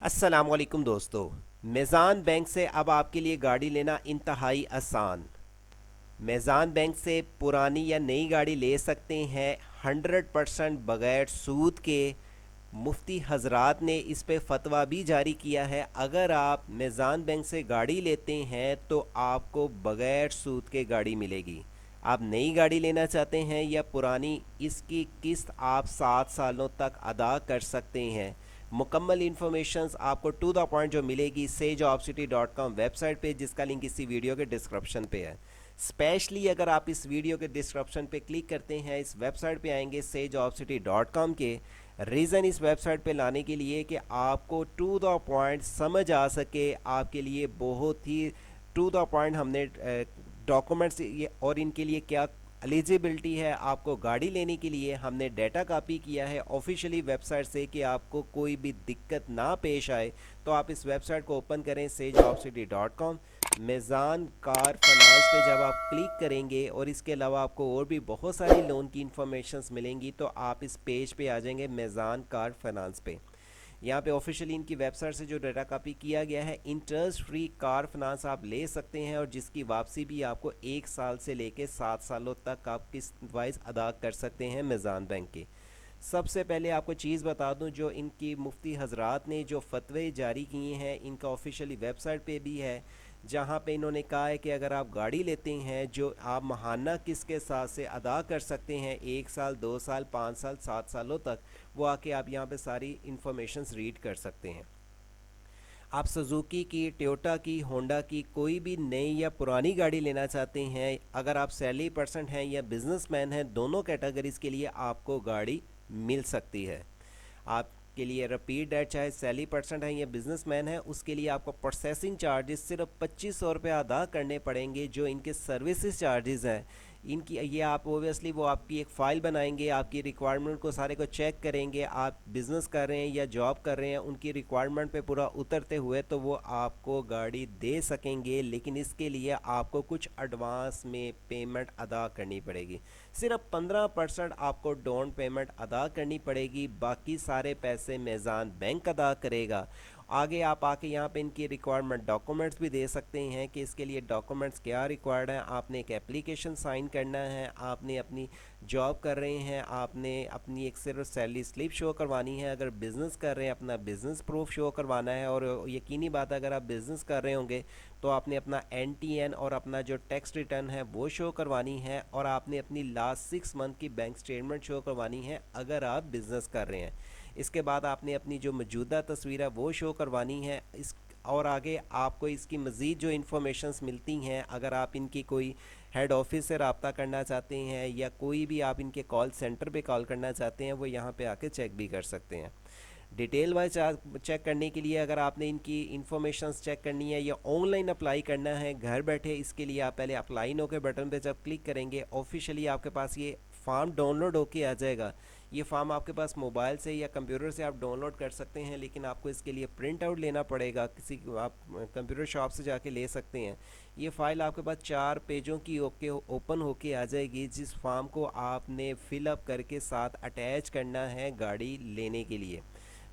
अस्सलामुअलैकुम दोस्तों। मेज़ान बैंक से अब आपके लिए गाड़ी लेना इंतहाई आसान। मेज़ान बैंक से पुरानी या नई गाड़ी ले सकते हैं 100% बगैर सूद के। मुफ्ती हजरात ने इस पे फतवा भी जारी किया है। अगर आप मेज़ान बैंक से गाड़ी लेते हैं तो आपको बगैर सूद के गाड़ी मिलेगी। आप नई गाड़ी लेना चाहते हैं या पुरानी, इसकी किस्त आप 7 सालों तक अदा कर सकते हैं। मुकम्मल इन्फॉर्मेशन आपको टू द पॉइंट जो मिलेगी sejobcity.com वेबसाइट पे, जिसका लिंक इसी वीडियो के डिस्क्रिप्शन पे है। स्पेशली अगर आप इस वीडियो के डिस्क्रिप्शन पे क्लिक करते हैं, इस वेबसाइट पे आएंगे sejobcity.com के। रीज़न इस वेबसाइट पे लाने के लिए कि आपको टू द पॉइंट समझ आ सके, आपके लिए बहुत ही टू द पॉइंट हमने डॉक्यूमेंट्स और इनके लिए क्या एलिजिबिलिटी है आपको गाड़ी लेने के लिए, हमने डाटा कॉपी किया है ऑफिशियली वेबसाइट से कि आपको कोई भी दिक्कत ना पेश आए। तो आप इस वेबसाइट को ओपन करें sejobcity.com। मेज़ान कार फाइनेंस पे जब आप क्लिक करेंगे और इसके अलावा आपको और भी बहुत सारी लोन की इंफॉर्मेशंस मिलेंगी, तो आप इस पेज पे आ जाएंगे मेज़ान कार फाइनेंस पे। यहाँ पे ऑफिशियली इनकी वेबसाइट से जो डाटा कॉपी किया गया है, इंटरेस्ट फ्री कार फाइनेंस आप ले सकते हैं और जिसकी वापसी भी आपको 1 साल से लेके 7 सालों तक आप किस्त वाइज अदा कर सकते हैं मेज़ान बैंक के। सबसे पहले आपको चीज़ बता दूं, जो इनकी मुफ्ती हजरात ने जो फतवे जारी किए हैं, इनका ऑफिशियली वेबसाइट पे भी है, जहां पे इन्होंने कहा है कि अगर आप गाड़ी लेते हैं जो आप माहाना किस्त के साथ से अदा कर सकते हैं 1 साल, 2 साल, 5 साल, 7 सालों तक, वो आके आप यहाँ पे सारी इंफॉर्मेशंस रीड कर सकते हैं। आप सुजुकी की, टोयोटा की, होंडा की कोई भी नई या पुरानी गाड़ी लेना चाहते हैं, अगर आप सैलरी पर्सन हैं या बिजनेसमैन हैं, दोनों कैटेगरीज के लिए आपको गाड़ी मिल सकती है। आपके लिए रिपीट डेट, चाहे सैलरी पर्सन है या बिजनेसमैन है, उसके लिए आपको प्रोसेसिंग चार्जेस सिर्फ 2500 रुपये अदा करने पड़ेंगे, जो इनके सर्विसेज चार्जेस हैं। इनकी ये आप ओबियसली वो आपकी एक फ़ाइल बनाएंगे, आपकी रिक्वायरमेंट को सारे को चेक करेंगे, आप बिज़नेस कर रहे हैं या जॉब कर रहे हैं, उनकी रिक्वायरमेंट पे पूरा उतरते हुए तो वो आपको गाड़ी दे सकेंगे। लेकिन इसके लिए आपको कुछ एडवांस में पेमेंट अदा करनी पड़ेगी। सिर्फ 15% आपको डाउन पेमेंट अदा करनी पड़ेगी, बाकी सारे पैसे मेज़ान बैंक अदा करेगा। आगे आप आके यहाँ पे इनकी रिक्वायरमेंट डॉक्यूमेंट्स भी दे सकते हैं कि इसके लिए डॉक्यूमेंट्स क्या रिक्वायर्ड है। आपने एक एप्लीकेशन साइन करना है, आपने अपनी जॉब कर रहे हैं, आपने अपनी एक सिर्फ सैलरी स्लिप शो करवानी है, अगर बिज़नेस कर रहे हैं अपना बिज़नेस प्रूफ शो करवाना है, और यकीनी बात है अगर आप बिज़नेस कर रहे होंगे तो आपने अपना NTN और अपना जो टैक्स रिटर्न है वो शो करवानी है, और आपने अपनी लास्ट 6 मंथ की बैंक स्टेटमेंट शो करवानी है अगर आप बिज़नेस कर रहे हैं। इसके बाद आपने अपनी जो मौजूदा तस्वीर है वो शो करवानी है। इस और आगे आपको इसकी मज़ीद जो इन्फॉर्मेशंस मिलती हैं, अगर आप इनकी कोई हेड ऑफिस से रब्ता करना चाहते हैं या कोई भी आप इनके कॉल सेंटर पे कॉल करना चाहते हैं, वो यहाँ पे आके चेक भी कर सकते हैं। डिटेल वाइज चेक करने के लिए अगर आपने इनकी इन्फॉर्मेशंस चेक करनी है या ऑनलाइन अप्लाई करना है घर बैठे, इसके लिए आप पहले अप्लाई नो के बटन पे जब क्लिक करेंगे, ऑफिशियली आपके पास ये फॉर्म डाउनलोड होके आ जाएगा। ये फॉर्म आपके पास मोबाइल से या कंप्यूटर से आप डाउनलोड कर सकते हैं, लेकिन आपको इसके लिए प्रिंट आउट लेना पड़ेगा, किसी आप कंप्यूटर शॉप से जाके ले सकते हैं। ये फ़ाइल आपके पास 4 पेजों की ओपन होके आ जाएगी, जिस फॉर्म को आपने फिलअप करके साथ अटैच करना है गाड़ी लेने के लिए।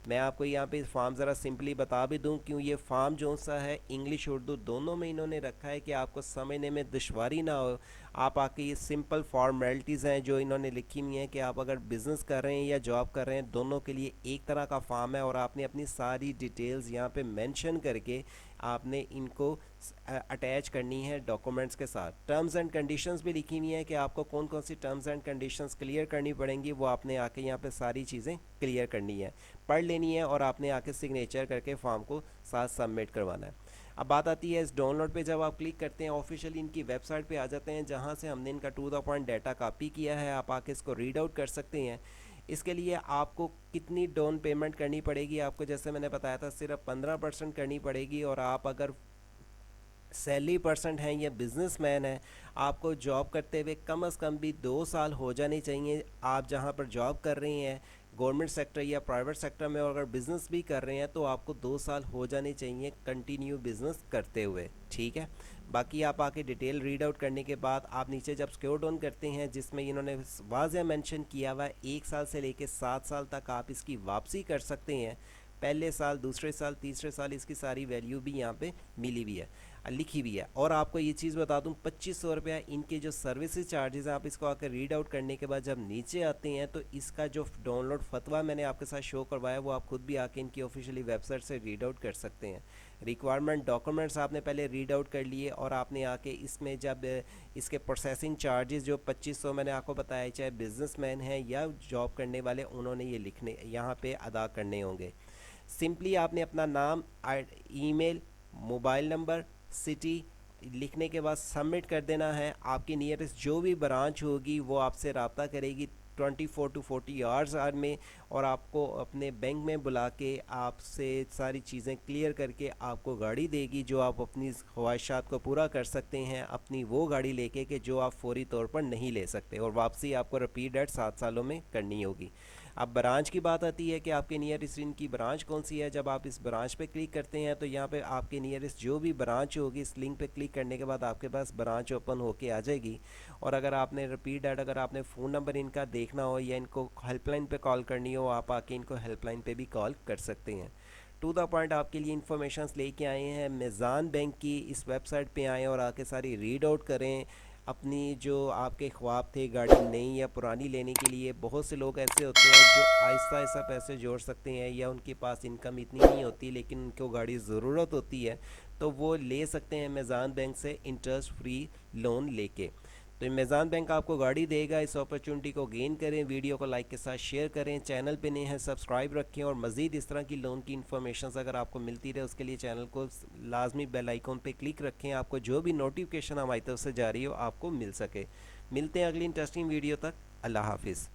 मैं आपको यहाँ पे फॉर्म ज़रा सिंपली बता भी दूँ, क्यों ये फॉर्म जो सा है इंग्लिश उर्दू दोनों में इन्होंने रखा है कि आपको समझने में दुश्वारी ना हो। आप आके ये सिंपल फॉर्मेलिटीज़ हैं जो इन्होंने लिखी हुई हैं कि आप अगर बिज़नेस कर रहे हैं या जॉब कर रहे हैं, दोनों के लिए एक तरह का फॉर्म है, और आपने अपनी सारी डिटेल्स यहाँ पे मेंशन करके आपने इनको अटैच करनी है डॉक्यूमेंट्स के साथ। टर्म्स एंड कंडीशंस भी लिखी हुई हैं कि आपको कौन कौन सी टर्म्स एंड कंडीशंस क्लियर करनी पड़ेंगी, वो आपने आके यहाँ पे सारी चीज़ें क्लियर करनी है, पढ़ लेनी है, और आपने आके सिग्नेचर करके फॉर्म को साथ सबमिट करवाना है। अब बात आती है इस डाउनलोड पे, जब आप क्लिक करते हैं ऑफिशियली इनकी वेबसाइट पे आ जाते हैं, जहाँ से हमने इनका to the point data copy किया है, आप आके इसको रीड आउट कर सकते हैं। इसके लिए आपको कितनी डाउन पेमेंट करनी पड़ेगी, आपको जैसे मैंने बताया था सिर्फ 15% करनी पड़ेगी, और आप अगर सैलरी पर्सन हैं या बिजनेसमैन हैं, आपको जॉब करते हुए कम से कम भी 2 साल हो जाने चाहिए। आप जहां पर जॉब कर रहे हैं गवर्नमेंट सेक्टर या प्राइवेट सेक्टर में, और अगर बिज़नेस भी कर रहे हैं तो आपको 2 साल हो जाने चाहिए कंटिन्यू बिज़नेस करते हुए। ठीक है, बाकी आप आके डिटेल रीड आउट करने के बाद आप नीचे जब स्क्रॉल डाउन करते हैं, जिसमें इन्होंने वाज़ह मेंशन किया हुआ है 1 साल से लेके 7 साल तक आप इसकी वापसी कर सकते हैं। पहले साल, दूसरे साल, तीसरे साल इसकी सारी वैल्यू भी यहाँ पे मिली हुई है, लिखी हुई है। और आपको ये चीज़ बता दूं, 2500 रुपया इनके जो सर्विसेज चार्जेस हैं, आप इसको आकर रीड आउट करने के बाद जब नीचे आते हैं तो इसका जो डाउनलोड फतवा मैंने आपके साथ शो करवाया वो आप खुद भी आके इनकी ऑफिशियली वेबसाइट से रीड आउट कर सकते हैं। रिक्वायरमेंट डॉक्यूमेंट्स आपने पहले रीड आउट कर लिए और आपने आके इसमें जब इसके प्रोसेसिंग चार्जेस जो 2500 मैंने आपको बताया, चाहे बिजनेसमैन हैं या जॉब करने वाले, उन्होंने ये लिखने यहाँ पे अदा करने होंगे। सिंपली आपने अपना नाम, ईमेल, मोबाइल नंबर, सिटी लिखने के बाद सबमिट कर देना है। आपकी नियरेस्ट जो भी ब्रांच होगी वो आपसे रब्ता करेगी 24 to 40 आवर्स में, और आपको अपने बैंक में बुला के आपसे सारी चीज़ें क्लियर करके आपको गाड़ी देगी, जो आप अपनी ख्वाहिशात को पूरा कर सकते हैं अपनी वो गाड़ी लेके कि जो आप फौरी तौर पर नहीं ले सकते, और वापसी आपको रिपीट डेट 7 सालों में करनी होगी। अब ब्रांच की बात आती है कि आपके नियरेस्ट इनकी ब्रांच कौन सी है। जब आप इस ब्रांच पे क्लिक करते हैं तो यहाँ पे आपके नियरेस्ट जो भी ब्रांच होगी, इस लिंक पे क्लिक करने के बाद आपके पास ब्रांच ओपन होके आ जाएगी। और अगर आपने रिपीट डेट, अगर आपने फ़ोन नंबर इनका देखना हो या इनको हेल्पलाइन पे कॉल करनी हो, आप आके इनको हेल्पलाइन पे भी कॉल कर सकते हैं। टू द पॉइंट आपके लिए इन्फॉर्मेशन लेके आए हैं। मेज़ान बैंक की इस वेबसाइट पे आएँ और आके सारी रीड आउट करें। अपनी जो आपके ख्वाब थे गाड़ी नई या पुरानी लेने के लिए, बहुत से लोग ऐसे होते हैं जो आहिस्ता आहिस्ता पैसे जोड़ सकते हैं या उनके पास इनकम इतनी नहीं होती लेकिन उनको गाड़ी ज़रूरत होती है, तो वो ले सकते हैं मेज़ान बैंक से इंटरेस्ट फ्री लोन लेके। तो मेज़ान बैंक आपको गाड़ी देगा। इस अपॉर्चुनिटी को गेन करें, वीडियो को लाइक के साथ शेयर करें, चैनल पे नए हैं सब्सक्राइब रखें, और मज़ीद इस तरह की लोन की इन्फॉर्मेशन अगर आपको मिलती रहे उसके लिए चैनल को लाजमी बेल आइकॉन पे क्लिक रखें, आपको जो भी नोटिफिकेशन हमारी तरफ से जा रही हो आपको मिल सके। मिलते हैं अगली इंटरेस्टिंग वीडियो तक। अल्लाह हाफिज़।